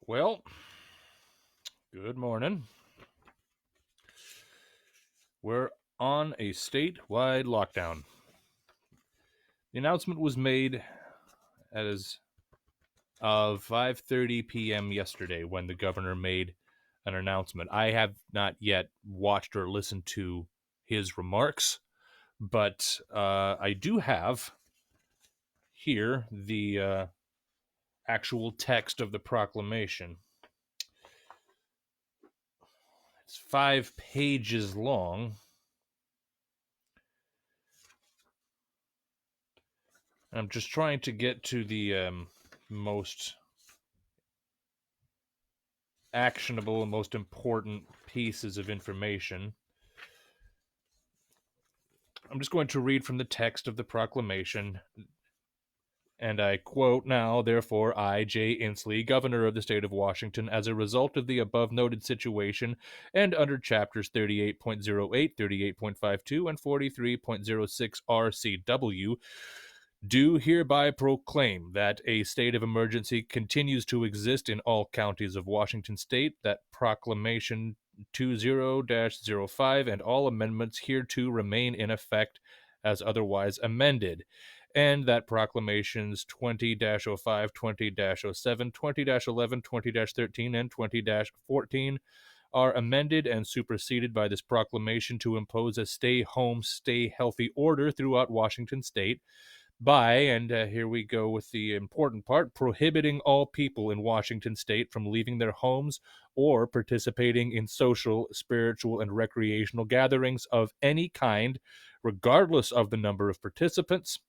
Well, good morning. We're on a statewide lockdown. The announcement was made as of 5:30 p.m. yesterday when the governor made an announcement. I have not yet watched or listened to his remarks, but I do have here the actual text of the proclamation. It's 5 pages long. I'm just trying to get to the most actionable and most important pieces of information. I'm just going to read from the text of the proclamation, and I quote now, therefore, I, Jay Inslee, Governor of the State of Washington, as a result of the above noted situation, and under Chapters 38.08, 38.52, and 43.06 RCW, do hereby proclaim that a state of emergency continues to exist in all counties of Washington State, that Proclamation 20-05 and all amendments hereto remain in effect as otherwise amended, and that Proclamations 20-05, 20-07, 20-11, 20-13, and 20-14 are amended and superseded by this proclamation to impose a stay home, stay healthy order throughout Washington State by, and here we go with the important part, prohibiting all people in Washington State from leaving their homes or participating in social, spiritual, and recreational gatherings of any kind, regardless of the number of participants,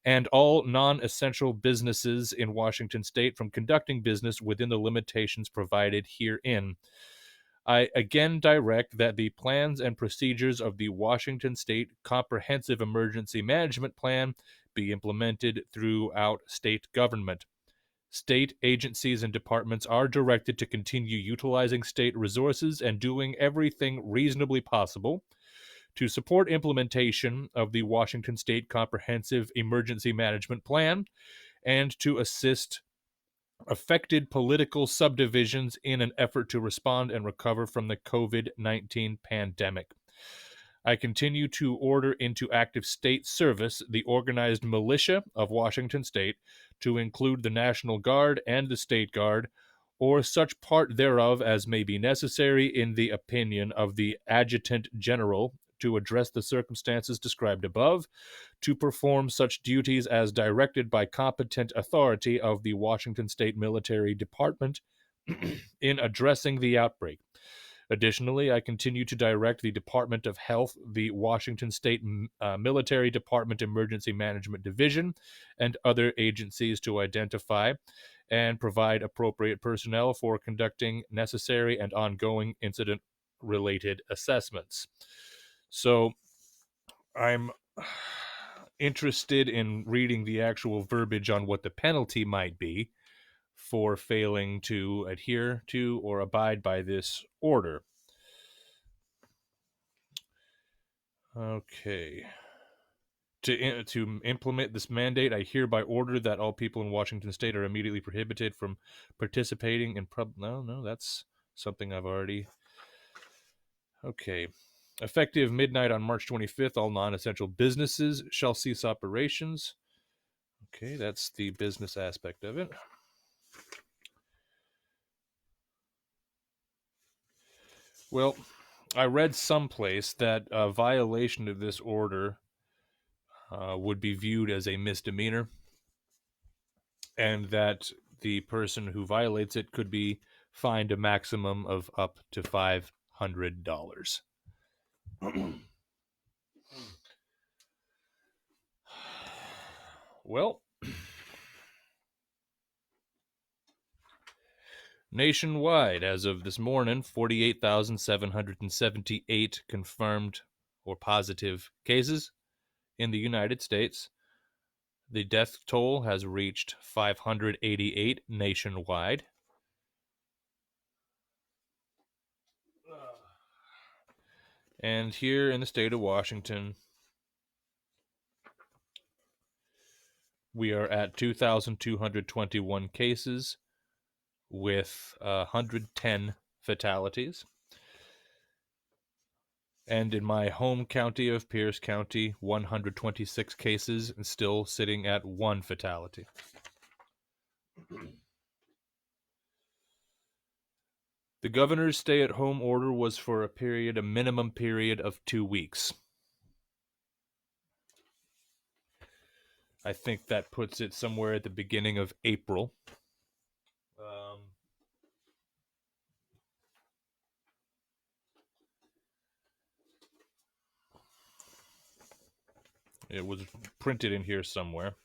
and all non essential businesses in Washington State from conducting business within the limitations provided herein. I again direct that the plans and procedures of the Washington State Comprehensive Emergency Management Plan be implemented throughout state government. State agencies and departments are directed to continue utilizing state resources and doing everything reasonably possible to support implementation of the Washington State Comprehensive Emergency Management Plan and to assist affected political subdivisions in an effort to respond and recover from the COVID-19 pandemic. I continue to order into active state service the organized militia of Washington State, to include the National Guard and the State Guard, or such part thereof as may be necessary in the opinion of the Adjutant General, to address the circumstances described above, to perform such duties as directed by competent authority of the Washington State Military Department in addressing the outbreak. Additionally, I continue to direct the Department of Health, the Washington State Military Department Emergency Management Division, and other agencies to identify and provide appropriate personnel for conducting necessary and ongoing incident-related assessments. So, I'm interested in reading the actual verbiage on what the penalty might be for failing to adhere to or abide by this order. Okay. To implement this mandate, I hereby order that all people in Washington State are immediately prohibited from participating in No, that's something I've already. Okay. Effective midnight on March 25th, all non-essential businesses shall cease operations. Okay, that's the business aspect of it. Well, I read someplace that a violation of this order would be viewed as a misdemeanor, and that the person who violates it could be fined a maximum of up to $500. Well, nationwide, as of this morning, 48,778 confirmed or positive cases in the United States. The death toll has reached 588 nationwide. And here in the state of Washington, we are at 2,221 cases with 110 fatalities. And in my home county of Pierce County, 126 cases and still sitting at 1 fatality. The governor's stay-at-home order was for a minimum period of 2 weeks. I think that puts it somewhere at the beginning of April. It was printed in here somewhere.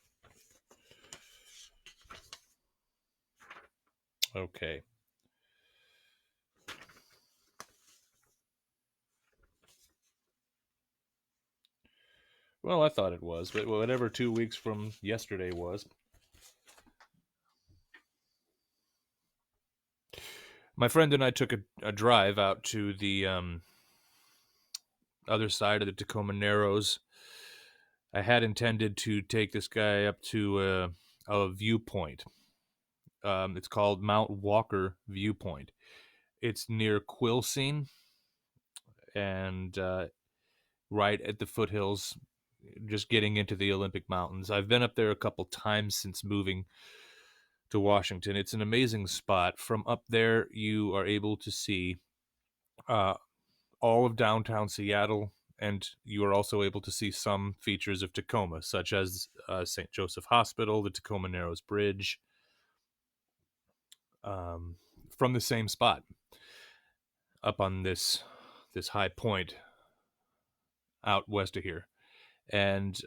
Okay. Well, I thought it was, but whatever 2 weeks from yesterday was. My friend and I took a drive out to the other side of the Tacoma Narrows. I had intended to take this guy up to a viewpoint. It's called Mount Walker Viewpoint. It's near Quilcene and right at the foothills, just getting into the Olympic Mountains. I've been up there a couple times since moving to Washington. It's an amazing spot. From up there, you are able to see all of downtown Seattle, and you are also able to see some features of Tacoma, such as St. Joseph Hospital, the Tacoma Narrows Bridge, from the same spot up on this high point out west of here. And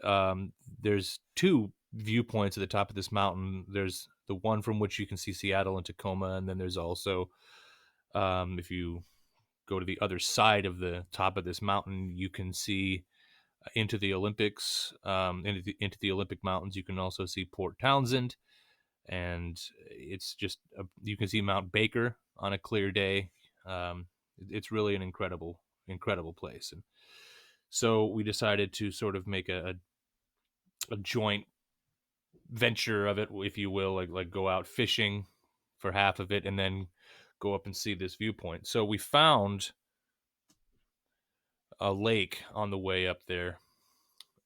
there's 2 viewpoints at the top of this mountain. There's the one from which you can see Seattle and Tacoma, and then there's also, if you go to the other side of the top of this mountain, you can see into the Olympics, into the Olympic Mountains. You can also see Port Townsend, and it's just you can see Mount Baker on a clear day. It's really an incredible place. And so we decided to sort of make a joint venture of it, if you will, like go out fishing for half of it and then go up and see this viewpoint. So we found a lake on the way up there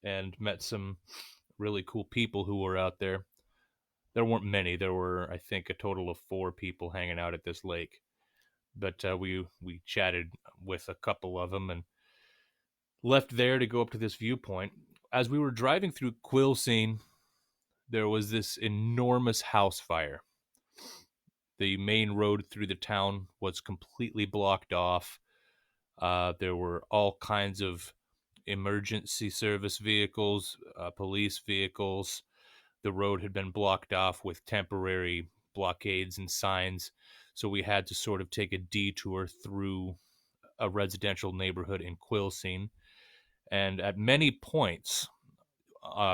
and met some really cool people who were out there. There weren't many. There were, I think, a total of 4 people hanging out at this lake. But we chatted with a couple of them and left there to go up to this viewpoint. As we were driving through Quilcene, there was this enormous house fire. The main road through the town was completely blocked off. There were all kinds of emergency service vehicles, police vehicles. The road had been blocked off with temporary blockades and signs, so we had to sort of take a detour through a residential neighborhood in Quilcene. And at many points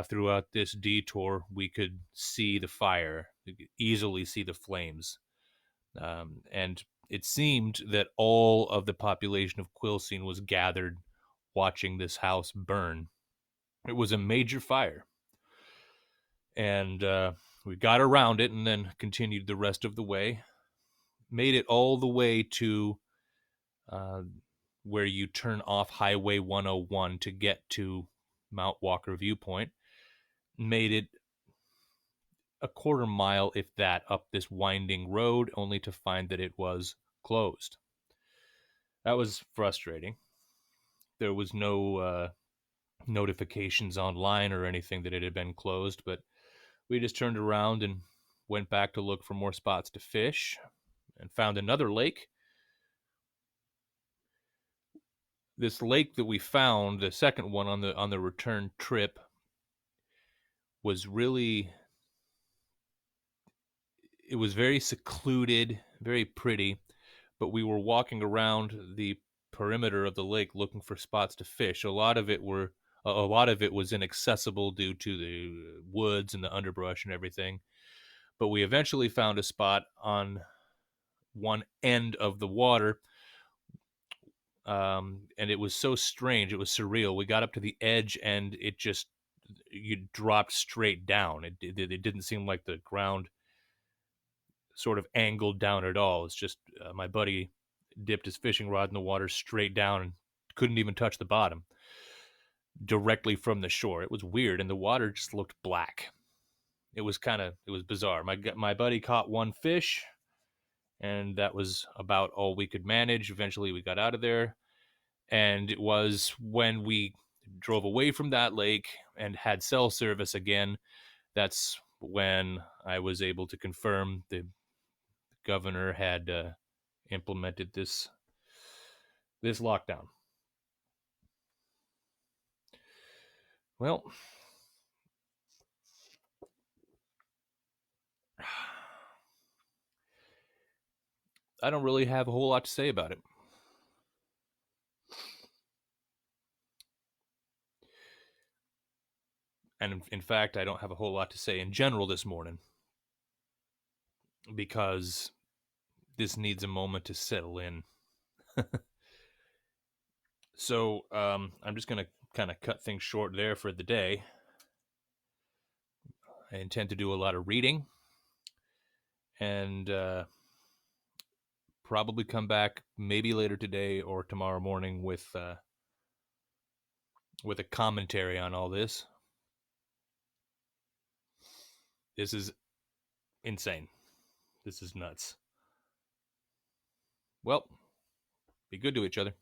throughout this detour, we could see the fire, we could easily see the flames. And it seemed that all of the population of Quilcene was gathered watching this house burn. It was a major fire. And we got around it and then continued the rest of the way. Made it all the way to where you turn off Highway 101 to get to Mount Walker Viewpoint. Made it a quarter mile, if that, up this winding road, only to find that it was closed. That was frustrating. There was no notifications online or anything that it had been closed, but we just turned around and went back to look for more spots to fish and found another lake. This lake that we found, the second one on the return trip, was really, it was very secluded, very pretty, but we were walking around the perimeter of the lake looking for spots to fish. A lot of it was inaccessible due to the woods and the underbrush and everything. But we eventually found a spot on one end of the water, and it was so strange. It was surreal. We got up to the edge, and you dropped straight down. It didn't seem like the ground sort of angled down at all. It's just my buddy dipped his fishing rod in the water straight down and couldn't even touch the bottom directly from the shore. It was weird, and the water just looked black. It was bizarre. My buddy caught one fish, and that was about all we could manage. Eventually, we got out of there, and it was when we drove away from that lake and had cell service again. That's when I was able to confirm the governor had implemented this lockdown. Well, I don't really have a whole lot to say about it. And in fact, I don't have a whole lot to say in general this morning because this needs a moment to settle in. So I'm just going to kind of cut things short there for the day. I intend to do a lot of reading and probably come back maybe later today or tomorrow morning with a commentary on all this. This is insane. This is nuts. Well, be good to each other.